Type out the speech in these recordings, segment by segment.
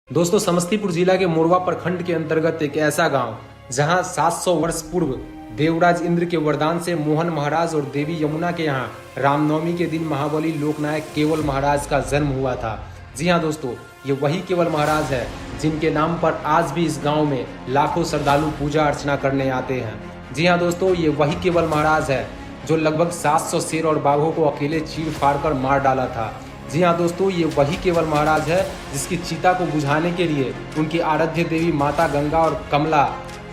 दोस्तों, समस्तीपुर जिला के मोरवा प्रखंड के अंतर्गत एक ऐसा गांव जहां 700 वर्ष पूर्व देवराज इंद्र के वरदान से मोहन महाराज और देवी यमुना के यहाँ रामनवमी के दिन महाबली लोकनायक केवल महाराज का जन्म हुआ था। जी हाँ दोस्तों, ये वही केवल महाराज है जिनके नाम पर आज भी इस गांव में लाखों श्रद्धालु पूजा अर्चना करने आते हैं। जी हाँ दोस्तों, ये वही केवल महाराज है जो लगभग 700 शेर और बाघों को अकेले चीर फाड़ कर मार डाला था। जी हाँ दोस्तों, ये वही केवल महाराज है जिसकी चिता को बुझाने के लिए उनकी आराध्य देवी माता गंगा और कमला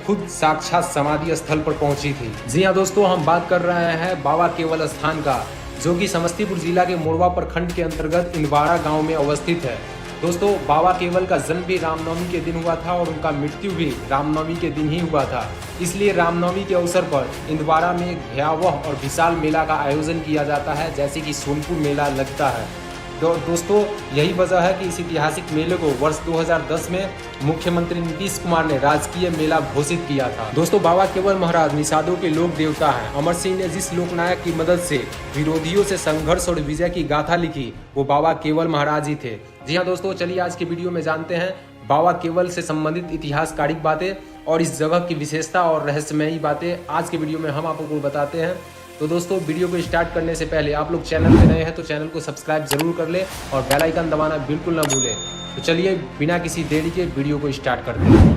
खुद साक्षात समाधि स्थल पर पहुंची थी। जी हाँ दोस्तों, हम बात कर रहे हैं बाबा केवल स्थान का, जो कि समस्तीपुर जिला के मोरवा प्रखंड के अंतर्गत इंदवाड़ा गांव में अवस्थित है। दोस्तों, बाबा केवल का जन्म भी रामनवमी के दिन हुआ था और उनका मृत्यु भी रामनवमी के दिन ही हुआ था। इसलिए रामनवमी के अवसर पर इंदवाड़ा में एक भयावह और विशाल मेला का आयोजन किया जाता है, जैसे कि सोनपुर मेला लगता है। तो दोस्तों, यही वजह है कि इस ऐतिहासिक मेले को वर्ष 2010 में मुख्यमंत्री नीतीश कुमार ने राजकीय मेला घोषित किया था। दोस्तों, बाबा केवल महाराज निषादों के लोक देवता हैं। अमर सिंह ने जिस लोकनायक की मदद से विरोधियों से संघर्ष और विजय की गाथा लिखी, वो बाबा केवल महाराज ही थे। जी हाँ दोस्तों, चलिए आज की वीडियो में जानते हैं बाबा केवल से संबंधित इतिहासकारिक बातें और इस जगह की विशेषता और रहस्यमयी बातें आज के वीडियो में हम आपको बताते हैं। तो दोस्तों, वीडियो को स्टार्ट करने से पहले आप लोग चैनल पे नए हैं तो चैनल को सब्सक्राइब जरूर कर ले और बेल आइकन दबाना बिल्कुल ना भूलें। तो चलिए बिना किसी देरी के वीडियो को स्टार्ट करते हैं।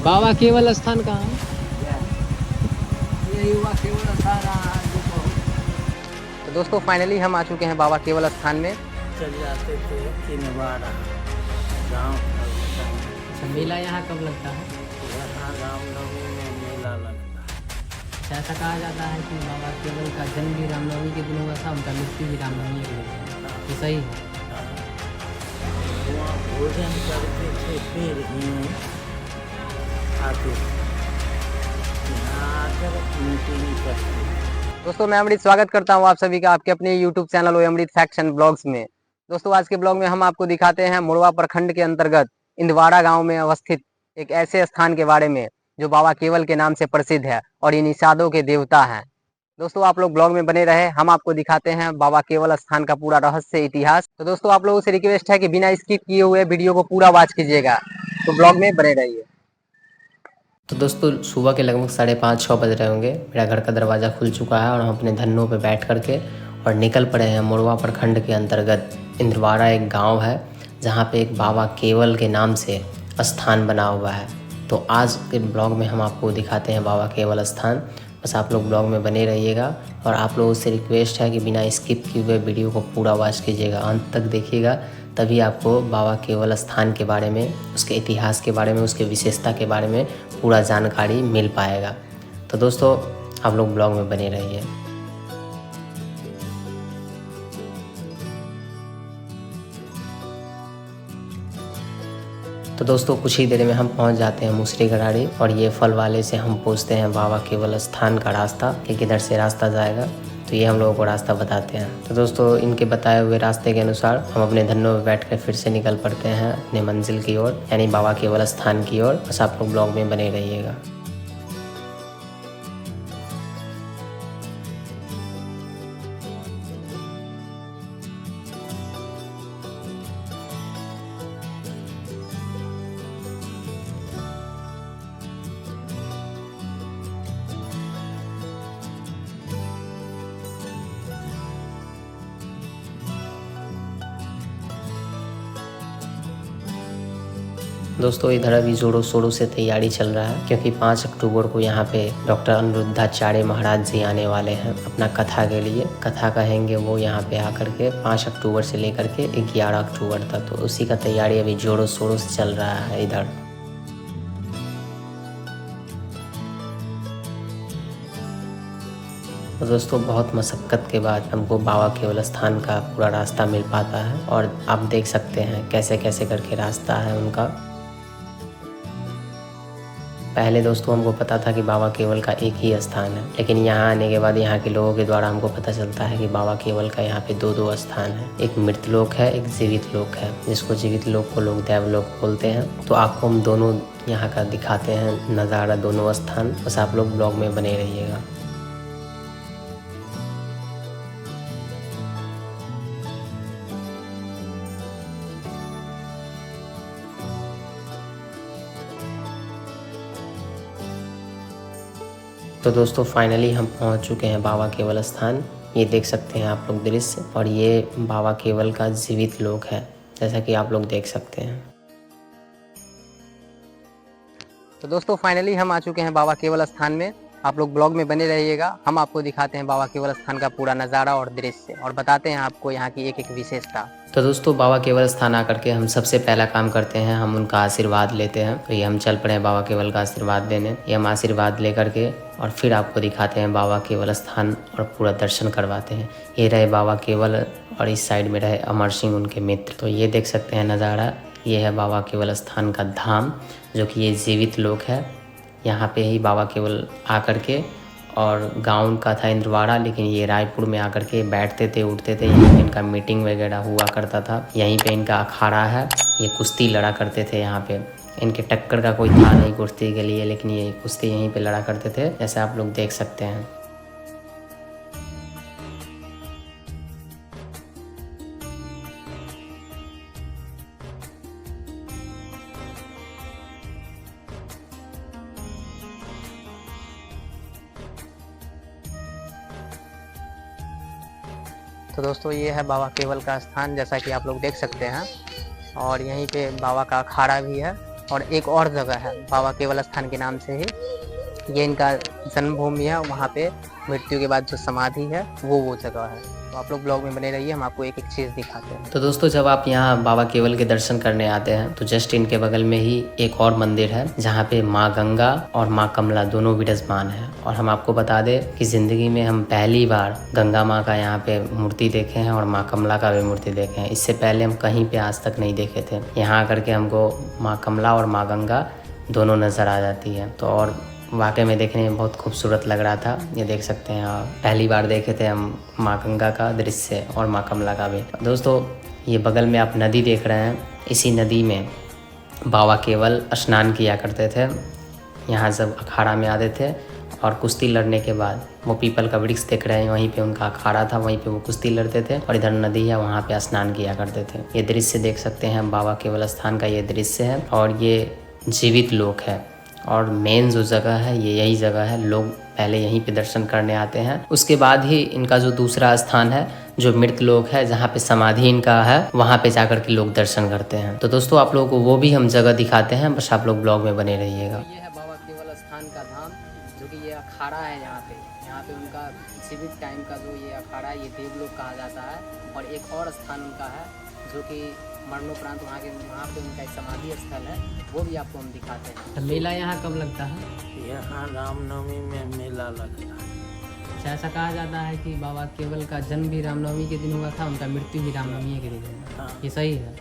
बाबा केवल स्थान कहाँ है? तो दोस्तों, फाइनली हम आ चुके हैं बाबा केवल स्थान में। चल जाते थे इंदवाड़ा गाँव। अच्छा, मेला यहाँ कब लगता है? यहाँ रामनवमी में मेला लगता है। अच्छा, ऐसा कहा जाता है कि बाबा केवल का जन्म भी रामनवमी के दिन हुआ था, उनका मृत्यु भी रामनवमी के दिन हुआ था। ये सही है? वहाँ भोजन करते थे, फिर ही आते थे। यहाँ आकर मीटिंग करते थे। दोस्तों, मैं अमृत स्वागत करता हूँ आप सभी का आपके अपने YouTube channel Amrit facts and blogs में। दोस्तों, आज के ब्लॉग में हम आपको दिखाते हैं मोरवा प्रखंड के अंतर्गत इंदवाड़ा गांव में अवस्थित एक ऐसे स्थान के बारे में जो बाबा केवल के नाम से प्रसिद्ध है और ये निषादों के देवता हैं। दोस्तों, आप लोग ब्लॉग में बने रहे, हम आपको दिखाते हैं बाबा केवल स्थान का पूरा रहस्य इतिहास। तो दोस्तों, आप लोगों से रिक्वेस्ट है कि बिना स्किप किए हुए वीडियो को पूरा वॉच कीजिएगा, तो ब्लॉग में बने रहिए। तो दोस्तों, सुबह के लगभग 5:30-6 बज रहे होंगे। मेरा घर का दरवाज़ा खुल चुका है और हम अपने धन्नों पे बैठ करके और निकल पड़े हैं। मोरवा प्रखंड के अंतर्गत इंदवाड़ा एक गांव है जहां पे एक बाबा केवल के नाम से स्थान बना हुआ है। तो आज के ब्लॉग में हम आपको दिखाते हैं बाबा केवल स्थान। बस आप लोग ब्लॉग में बने रहिएगा और आप लोगों से रिक्वेस्ट है कि बिना स्किप किए हुए वीडियो को पूरा वॉच कीजिएगा, अंत तक देखिएगा, तभी आपको बाबा केवल स्थान के बारे में, उसके इतिहास के बारे में, उसके विशेषता के बारे में पूरा जानकारी मिल पाएगा। तो दोस्तों, आप लोग ब्लॉग में बने रहिए। तो दोस्तों, कुछ ही देर में हम पहुंच जाते हैं मुसरी गराड़ी और ये फल वाले से हम पूछते हैं बाबा केवल स्थान का रास्ता कि किधर से रास्ता जाएगा। तो ये हम लोगों को रास्ता बताते हैं। तो दोस्तों, इनके बताए हुए रास्ते के अनुसार हम अपने धन्नों में बैठकर फिर से निकल पड़ते हैं अपने मंजिल की ओर, यानी बाबा केवल स्थान की ओर। बस आप लोग ब्लॉग में बने रहिएगा। दोस्तों, इधर अभी जोरों शोरों से तैयारी चल रहा है क्योंकि 5 अक्टूबर को यहाँ पे डॉक्टर अनिरुद्धाचार्य महाराज जी आने वाले हैं अपना कथा के लिए। कथा कहेंगे वो यहाँ पे आकर के 5 अक्टूबर से लेकर के 11 अक्टूबर तक। तो उसी का तैयारी अभी जोरों शोरों से चल रहा है इधर। तो दोस्तों, बहुत मशक्क़त के बाद हमको बाबा केवल स्थान का पूरा रास्ता मिल पाता है और आप देख सकते हैं कैसे कैसे करके रास्ता है उनका। पहले दोस्तों हमको पता था कि बाबा केवल का एक ही स्थान है, लेकिन यहाँ आने के बाद यहाँ के लोगों के द्वारा हमको पता चलता है कि बाबा केवल का यहाँ पे दो स्थान है। एक मृत लोक है, एक जीवित लोक है, जिसको जीवित लोक को लोग देवलोक बोलते हैं। तो आपको हम दोनों यहाँ का दिखाते हैं नज़ारा, दोनों स्थान। बस आप लोग ब्लॉग में बने रहिएगा। तो दोस्तों फाइनली हम पहुंच चुके हैं बाबा केवल स्थान। ये देख सकते हैं आप लोग दृश्य, और ये बाबा केवल का जीवित लोक है, जैसा कि आप लोग देख सकते हैं। तो दोस्तों फाइनली हम आ चुके हैं बाबा केवल स्थान में। आप लोग ब्लॉग में बने रहिएगा, हम आपको दिखाते हैं बाबा केवल स्थान का पूरा नज़ारा और दृश्य, और बताते हैं आपको यहाँ की एक एक विशेषता। तो दोस्तों बाबा केवल स्थान आकर के हम सबसे पहला काम करते हैं, हम उनका आशीर्वाद लेते हैं। तो ये हम चल पड़े हैं बाबा केवल का आशीर्वाद लेने। ये हम आशीर्वाद ले करके और फिर आपको दिखाते हैं बाबा केवल स्थान और पूरा दर्शन करवाते हैं। ये रहे बाबा केवल और इस साइड में रहे अमर सिंह उनके मित्र। तो ये देख सकते हैं नज़ारा, ये है बाबा केवल स्थान का धाम, जो कि ये जीवित लोक है। यहाँ पे ही बाबा केवल आकर के, और गाँव उनका था इंद्रवाड़ा, लेकिन ये रायपुर में आकर के बैठते थे, उठते थे। यहीं पे इनका मीटिंग वगैरह हुआ करता था। यहीं पे इनका अखाड़ा है, ये कुश्ती लड़ा करते थे यहाँ पे। इनके टक्कर का कोई था नहीं कुश्ती के लिए, लेकिन ये कुश्ती यहीं पे लड़ा करते थे, जैसे आप लोग देख सकते हैं। तो दोस्तों ये है बाबा केवल का स्थान, जैसा कि आप लोग देख सकते हैं, और यहीं पे बाबा का अखाड़ा भी है। और एक और जगह है बाबा केवल स्थान के नाम से ही, ये इनका जन्मभूमि है। वहाँ पे मृत्यु के बाद जो समाधि है वो जगह है। तो आप लोग ब्लॉग में बने रहिए, हम आपको एक एक चीज़ दिखाते हैं। तो दोस्तों जब आप यहाँ बाबा केवल के दर्शन करने आते हैं तो जस्ट इनके बगल में ही एक और मंदिर है, जहाँ पे माँ गंगा और माँ कमला दोनों विराजमान हैं। और हम आपको बता दें कि ज़िंदगी में हम पहली बार गंगा माँ का यहाँ पे मूर्ति देखे हैं और माँ कमला का भी मूर्ति देखे हैं। इससे पहले हम कहीं पे आज तक नहीं देखे थे। यहाँ आकर के हमको माँ कमला और माँ गंगा दोनों नज़र आ जाती है। तो और वाकई में देखने में बहुत खूबसूरत लग रहा था। ये देख सकते हैं, पहली बार देखे थे हम माँ गंगा का दृश्य और माँ कमला का भी। दोस्तों ये बगल में आप नदी देख रहे हैं, इसी नदी में बाबा केवल स्नान किया करते थे। यहाँ जब अखाड़ा में आते थे और कुश्ती लड़ने के बाद वो पीपल का वृक्ष देख रहे हैं, वहीं पे उनका अखाड़ा था, वहीं पे वो कुश्ती लड़ते थे। और इधर नदी है, वहाँ पे स्नान किया करते थे। ये दृश्य देख सकते हैं, बाबा केवल स्थान का ये दृश्य है, और ये जीवित लोक है। और मेन जो जगह है ये यही जगह है, लोग पहले यहीं पे दर्शन करने आते हैं। उसके बाद ही इनका जो दूसरा स्थान है जो मृत लोक है, जहाँ पे समाधि इनका है, वहाँ पे जाकर के लोग दर्शन करते हैं। तो दोस्तों आप लोगों को वो भी हम जगह दिखाते हैं, बस आप लोग ब्लॉग में बने रहिएगा। ये है बाबा केवल स्थान का धाम, जो कि ये अखाड़ा है। यहाँ पे उनका जीवित टाइम का जो ये अखाड़ा है, ये देवलोक कहा जाता है। और एक और स्थान उनका है जो कि मरणोपरांत वहाँ पे उनका एक समाधि स्थल है, वो भी आपको हम दिखाते हैं। तो मेला यहाँ कब लगता है? यहाँ रामनवमी में मेला लगता है। अच्छा, ऐसा कहा जाता है कि बाबा केवल का जन्म भी रामनवमी के दिन हुआ था, उनका मृत्यु भी रामनवमी के दिन हुआ। हाँ। ये सही है?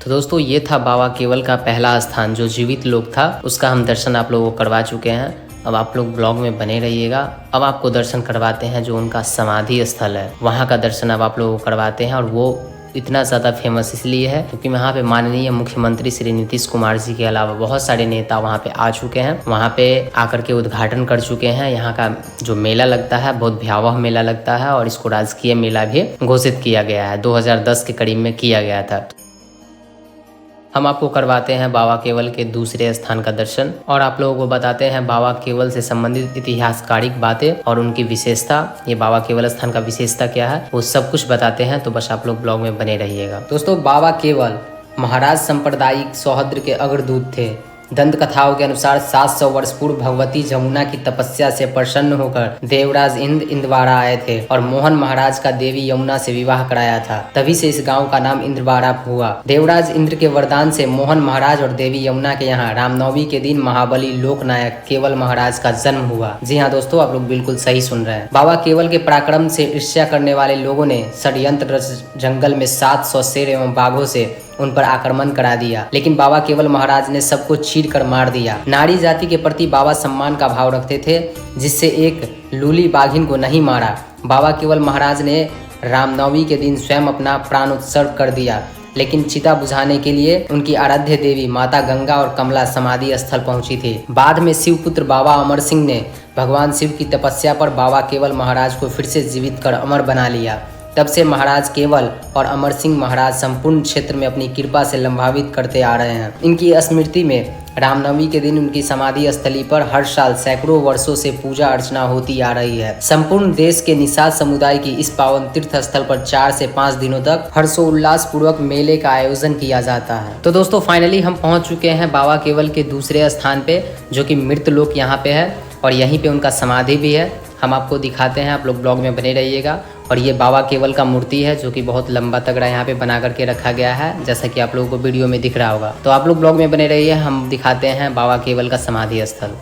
तो दोस्तों ये था बाबा केवल का पहला स्थान जो जीवित लोक था, उसका हम दर्शन आप लोगों को करवा चुके हैं। अब आप लोग ब्लॉग में बने रहिएगा। अब आपको दर्शन करवाते हैं जो उनका समाधि स्थल है, वहाँ का दर्शन अब आप लोगों को करवाते हैं। और वो इतना ज़्यादा फेमस इसलिए है क्योंकि वहाँ पे माननीय मुख्यमंत्री श्री नीतीश कुमार जी के अलावा बहुत सारे नेता वहाँ पे आ चुके हैं, वहाँ पे आकर के उद्घाटन कर चुके हैं। यहाँ का जो मेला लगता है बहुत भयावह मेला लगता है, और इसको राजकीय मेला भी घोषित किया गया है, 2010 के करीब में किया गया था। हम आपको करवाते हैं बाबा केवल के दूसरे स्थान का दर्शन, और आप लोगों को बताते हैं बाबा केवल से संबंधित इतिहासकारिक बातें और उनकी विशेषता। ये बाबा केवल स्थान का विशेषता क्या है वो सब कुछ बताते हैं, तो बस आप लोग ब्लॉग में बने रहिएगा। दोस्तों बाबा केवल महाराज सांप्रदायिक सौहार्द के अग्रदूत थे। दंत कथाओं के अनुसार 700 वर्ष पूर्व भगवती जमुना की तपस्या से प्रसन्न होकर देवराज इंद्रवाड़ा आए थे और मोहन महाराज का देवी यमुना से विवाह कराया था। तभी से इस गांव का नाम इंद्रवाड़ा हुआ। देवराज इंद्र के वरदान से मोहन महाराज और देवी यमुना के यहाँ रामनवमी के दिन महाबली लोकनायक केवल महाराज का जन्म हुआ। जी हाँ दोस्तों, आप लोग बिल्कुल सही सुन रहे हैं। बाबा केवल के पराक्रम से ईर्ष्या करने वाले लोगों ने षड्यंत्र जंगल में 700 शेर एवं बाघों से उन पर आक्रमण करा दिया, लेकिन बाबा केवल महाराज ने सबको चीर कर मार दिया। नारी जाति के प्रति बाबा सम्मान का भाव रखते थे, जिससे एक लूली बाघिन को नहीं मारा। बाबा केवल महाराज ने रामनवमी के दिन स्वयं अपना प्राण उत्सर्ग कर दिया, लेकिन चिता बुझाने के लिए उनकी आराध्य देवी माता गंगा और कमला समाधि स्थल पहुंची थी। बाद में शिवपुत्र बाबा अमर सिंह ने भगवान शिव की तपस्या पर बाबा केवल महाराज को फिर से जीवित कर अमर बना लिया। तब से महाराज केवल और अमर सिंह महाराज संपूर्ण क्षेत्र में अपनी कृपा से लंबावित करते आ रहे हैं। इनकी स्मृति में रामनवमी के दिन उनकी समाधि स्थली पर हर साल सैकड़ों वर्षों से पूजा अर्चना होती आ रही है। संपूर्ण देश के निषाद समुदाय की इस पावन तीर्थ स्थल पर 4 से 5 दिनों तक हर्षोल्लास पूर्वक मेले का आयोजन किया जाता है। तो दोस्तों फाइनली हम पहुंच चुके हैं बाबा केवल के दूसरे स्थान पे, जो कि मृत लोक यहाँ पे है और यहीं पे उनका समाधि भी है। हम आपको दिखाते हैं, आप लोग ब्लॉग में बने रहिएगा। और ये बाबा केवल का मूर्ति है जो कि बहुत लंबा तगड़ा यहाँ पे बना करके रखा गया है, जैसा कि आप लोगों को वीडियो में दिख रहा होगा। तो आप लोग ब्लॉग में बने रहिए, हम दिखाते हैं बाबा केवल का समाधि स्थल।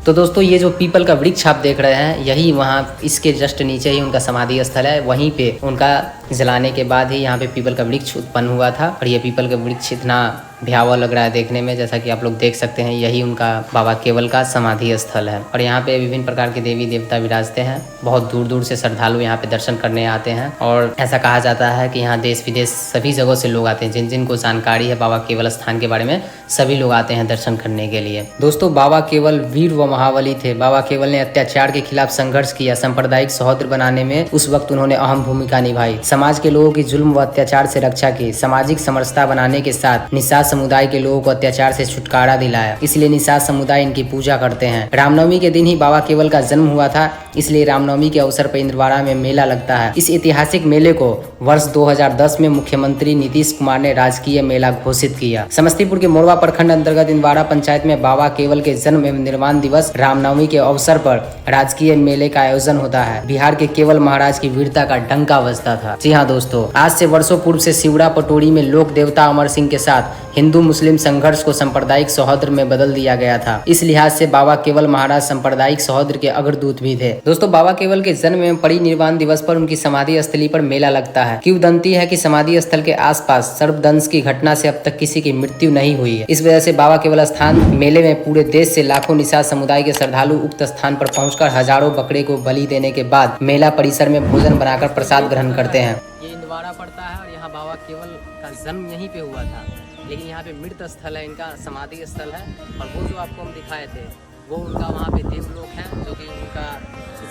तो दोस्तों ये जो पीपल का वृक्ष आप देख रहे हैं, यही वहाँ इसके जस्ट नीचे ही उनका समाधि स्थल है। वहीं पे उनका जलाने के बाद ही यहाँ पे पीपल का वृक्ष उत्पन्न हुआ था। और ये पीपल का वृक्ष इतना भयावह लग रहा है देखने में, जैसा कि आप लोग देख सकते हैं। यही उनका बाबा केवल का समाधि स्थल है। और यहाँ पे विभिन्न प्रकार के देवी देवता विराजते हैं। बहुत दूर दूर से श्रद्धालु यहाँ पे दर्शन करने आते हैं। और ऐसा कहा जाता है कि यहाँ देश विदेश सभी जगहों से लोग आते हैं। जिन जिनको जानकारी है बाबा केवल स्थान के बारे में, सभी लोग आते हैं दर्शन करने के लिए। दोस्तों बाबा केवल वीर व महाबली थे। बाबा केवल ने अत्याचार के खिलाफ संघर्ष किया। सांप्रदायिक सौहार्द बनाने में उस वक्त उन्होंने अहम भूमिका निभाई। समाज के लोगों की जुल्म व अत्याचार से रक्षा की। सामाजिक समरसता बनाने के साथ निषाद समुदाय के लोगों को अत्याचार से छुटकारा दिलाया। इसलिए निषाद समुदाय इनकी पूजा करते हैं। रामनवमी के दिन ही बाबा केवल का जन्म हुआ था, इसलिए रामनवमी के अवसर पर इंद्रवाड़ा में मेला लगता है। इस ऐतिहासिक मेले को वर्ष 2010 में मुख्यमंत्री नीतीश कुमार ने राजकीय मेला घोषित किया। समस्तीपुर के मोरवा प्रखंड अंतर्गत इंद्रवाड़ा पंचायत में बाबा केवल के जन्म एवं निर्वाण दिवस रामनवमी के अवसर पर राजकीय मेले का आयोजन होता है। बिहार के केवल महाराज की वीरता का डंका बजता था। जी हाँ दोस्तों, आज से वर्षों पूर्व से सिवड़ा पटोरी में लोक देवता अमर सिंह के साथ हिंदू मुस्लिम संघर्ष को सांप्रदायिक सौहार्द में बदल दिया गया था। इस लिहाज से बाबा केवल महाराज सांप्रदायिक सौहार्द के अग्रदूत भी थे। दोस्तों बाबा केवल के जन्म एवं परिनिर्वाण दिवस पर उनकी समाधि स्थली पर मेला लगता है। किंवदंती है कि समाधि स्थल के आसपास सर्पदंश की घटना से अब तक किसी की मृत्यु नहीं हुई है। इस वजह से बाबा केवल स्थान मेले में पूरे देश से लाखों निषाद समुदाय के श्रद्धालु उक्त स्थान पर पहुंचकर हजारों बकरे को बलि देने के बाद मेला परिसर में भोजन बनाकर प्रसाद ग्रहण करते हैं। ये इंदवाड़ा पड़ता है और यहाँ बाबा केवल का जन्म यहीं पे हुआ था, लेकिन यहाँ पे मृत स्थल है, इनका समाधि स्थल है। और वो जो आपको हम दिखाए थे वो उनका वहाँ पे देवलोक है, जो कि उनका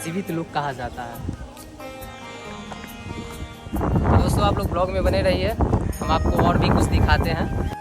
जीवित लोक कहा जाता है। तो दोस्तों आप लोग ब्लॉग में बने रहिए, हम आपको और भी कुछ दिखाते हैं।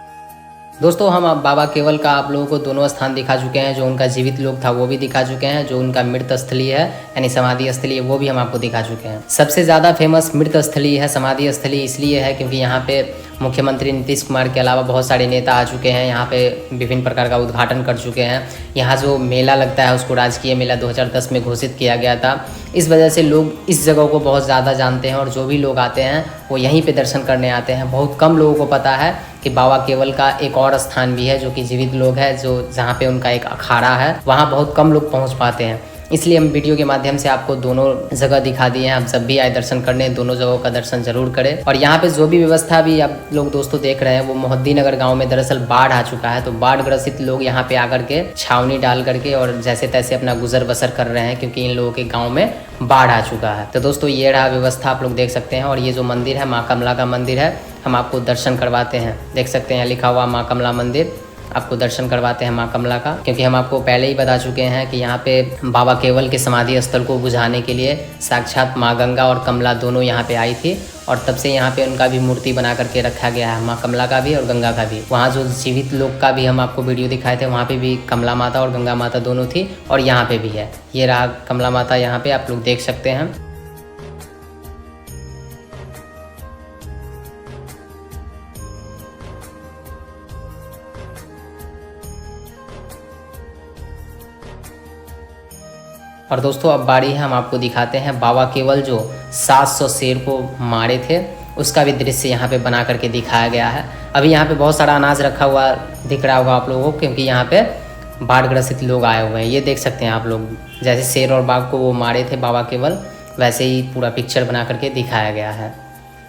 दोस्तों हम अब बाबा केवल का आप लोगों को दोनों स्थान दिखा चुके हैं। जो उनका जीवित लोक था वो भी दिखा चुके हैं, जो उनका मृत स्थली है यानी समाधि स्थली है वो भी हम आपको दिखा चुके हैं। सबसे ज़्यादा फेमस मृत स्थली है समाधि स्थली इसलिए है क्योंकि यहाँ पे मुख्यमंत्री नीतीश कुमार के अलावा बहुत सारे नेता आ चुके हैं। यहाँ पे विभिन्न प्रकार का उद्घाटन कर चुके हैं। यहाँ जो मेला लगता है उसको राजकीय मेला 2010 में घोषित किया गया था। इस वजह से लोग इस जगह को बहुत ज़्यादा जानते हैं और जो भी लोग आते हैं वो यहीं पे दर्शन करने आते हैं। बहुत कम लोगों को पता है कि बाबा केवल का एक और स्थान भी है जो कि जीवित लोग है, जो जहाँ पे उनका एक अखाड़ा है, वहाँ बहुत कम लोग पहुँच पाते हैं। इसलिए हम वीडियो के माध्यम से आपको दोनों जगह दिखा दिए हैं। आप जब भी आए दर्शन करने दोनों जगहों का दर्शन जरूर करें। और यहाँ पे जो भी व्यवस्था भी आप लोग दोस्तों देख रहे हैं वो मोहद्दीनगर गांव में दरअसल बाढ़ आ चुका है। तो बाढ़ ग्रसित लोग यहाँ पे आकर के छावनी डाल करके और जैसे तैसे अपना गुजर बसर कर रहे हैं क्योंकि इन लोगों के गाँव में बाढ़ आ चुका है। तो दोस्तों ये रहा व्यवस्था, आप लोग देख सकते हैं। और ये जो मंदिर है माँ कमला का मंदिर है, हम आपको दर्शन करवाते हैं। देख सकते हैं लिखा हुआ माँ कमला मंदिर, आपको दर्शन करवाते हैं माँ कमला का। क्योंकि हम आपको पहले ही बता चुके हैं कि यहाँ पे बाबा केवल के समाधि स्थल को बुझाने के लिए साक्षात माँ गंगा और कमला दोनों यहाँ पे आई थी और तब से यहाँ पे उनका भी मूर्ति बना करके रखा गया है, माँ कमला का भी और गंगा का भी। वहाँ जो जीवित लोग का भी हम आपको वीडियो दिखाए थे वहाँ पे भी कमला माता और गंगा माता दोनों थी और यहाँ पे भी है। ये रहा कमला माता, यहाँ पे आप लोग देख सकते हैं। और दोस्तों अब बारी है, हम आपको दिखाते हैं बाबा केवल जो 700 शेर को मारे थे उसका भी दृश्य यहाँ पे बना करके दिखाया गया है। अभी यहाँ पे बहुत सारा अनाज रखा हुआ दिख रहा होगा आप लोगों को क्योंकि यहाँ पे बाढ़ ग्रसित लोग आए हुए हैं। ये देख सकते हैं आप लोग, जैसे शेर और बाघ को वो मारे थे बाबा केवल, वैसे ही पूरा पिक्चर बना करके दिखाया गया है।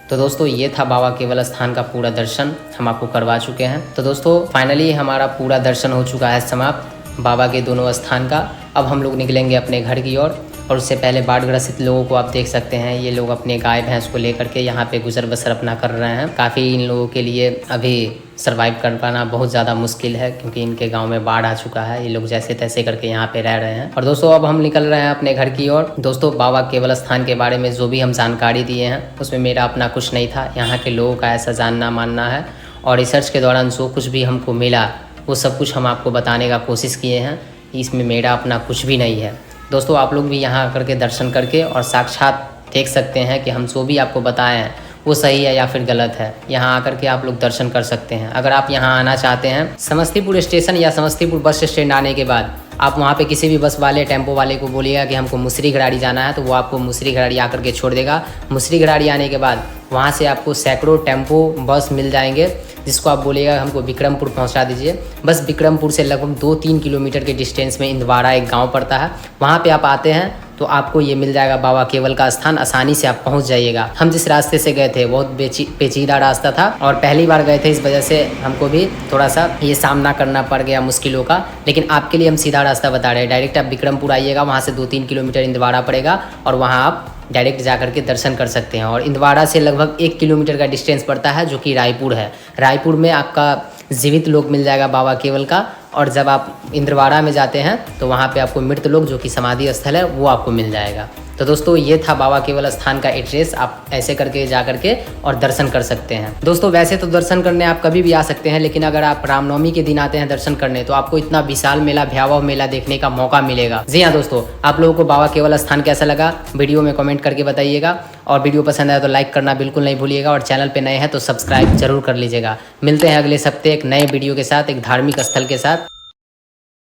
तो दोस्तों ये था बाबा केवल स्थान का पूरा दर्शन हम आपको करवा चुके हैं। तो दोस्तों फाइनली हमारा पूरा दर्शन हो चुका है समाप्त बाबा के दोनों स्थान का। अब हम लोग निकलेंगे अपने घर की ओर और उससे पहले बाढ़ ग्रसित लोगों को आप देख सकते हैं, ये लोग अपने गाय भैंस को लेकर के यहाँ पे गुजर बसर अपना कर रहे हैं। काफ़ी इन लोगों के लिए अभी सर्वाइव कर पाना बहुत ज़्यादा मुश्किल है, क्योंकि इनके गांव में बाढ़ आ चुका है। ये लोग जैसे तैसे करके यहाँ पे रह रहे हैं। और दोस्तों अब हम निकल रहे हैं अपने घर की ओर। दोस्तों बाबा केवल स्थान के बारे में जो भी हम जानकारी दिए हैं उसमें मेरा अपना कुछ नहीं था, यहाँ के लोगों का ऐसा जानना मानना है। और रिसर्च के दौरान जो कुछ भी हमको मिला वो सब कुछ हम आपको बताने का कोशिश किए हैं, इसमें मेरा अपना कुछ भी नहीं है। दोस्तों आप लोग भी यहाँ आकर के दर्शन करके और साक्षात देख सकते हैं कि हम जो भी आपको बताए हैं वो सही है या फिर गलत है। यहाँ आकर के आप लोग दर्शन कर सकते हैं। अगर आप यहाँ आना चाहते हैं, समस्तीपुर स्टेशन या समस्तीपुर बस स्टैंड आने के बाद आप वहाँ पे किसी भी बस वाले टेम्पो वाले को बोलिएगा कि हमको मुसरी घराड़ी जाना है, तो वो आपको मुसरी घराड़ी आकर के छोड़ देगा। मुसरी घराड़ी आने के बाद वहाँ से आपको सैकड़ों टेम्पो बस मिल जाएंगे, जिसको आप बोलिएगा हमको विक्रमपुर पहुँचा दीजिए। बस विक्रमपुर से लगभग 2-3 किलोमीटर के डिस्टेंस में इंदवाड़ा एक गाँव पड़ता है। वहाँ पर आप आते हैं तो आपको ये मिल जाएगा बाबा केवल का स्थान, आसानी से आप पहुंच जाइएगा। हम जिस रास्ते से गए थे बहुत पेचीदा रास्ता था और पहली बार गए थे, इस वजह से हमको भी थोड़ा सा ये सामना करना पड़ गया मुश्किलों का। लेकिन आपके लिए हम सीधा रास्ता बता रहे हैं। डायरेक्ट आप विक्रमपुर आइएगा, वहाँ से 2-3 किलोमीटर इंदवाड़ा पड़ेगा और वहाँ आप डायरेक्ट जा करके दर्शन कर सकते हैं। और इंदवाड़ा से लगभग 1 किलोमीटर का डिस्टेंस पड़ता है, जो कि रायपुर है। रायपुर में आपका जीवित लोक मिल जाएगा बाबा केवल का। और जब आप इंदवाड़ा में जाते हैं तो वहाँ पे आपको मृत लोक, जो कि समाधि स्थल है, वो आपको मिल जाएगा। तो दोस्तों ये था बाबा केवल स्थान का एड्रेस। आप ऐसे करके जा करके और दर्शन कर सकते हैं। दोस्तों वैसे तो दर्शन करने आप कभी भी आ सकते हैं, लेकिन अगर आप रामनवमी के दिन आते हैं दर्शन करने तो आपको इतना विशाल मेला, भयावह मेला देखने का मौका मिलेगा। जी हाँ दोस्तों, आप लोगों को बाबा केवल स्थान कैसा लगा वीडियो में कमेंट करके बताइएगा। और वीडियो पसंद आया तो लाइक करना बिल्कुल नहीं भूलिएगा। और चैनल पे नए हैं तो सब्सक्राइब जरूर कर लीजिएगा। मिलते हैं अगले हफ्ते एक नए वीडियो के साथ, एक धार्मिक स्थल के साथ।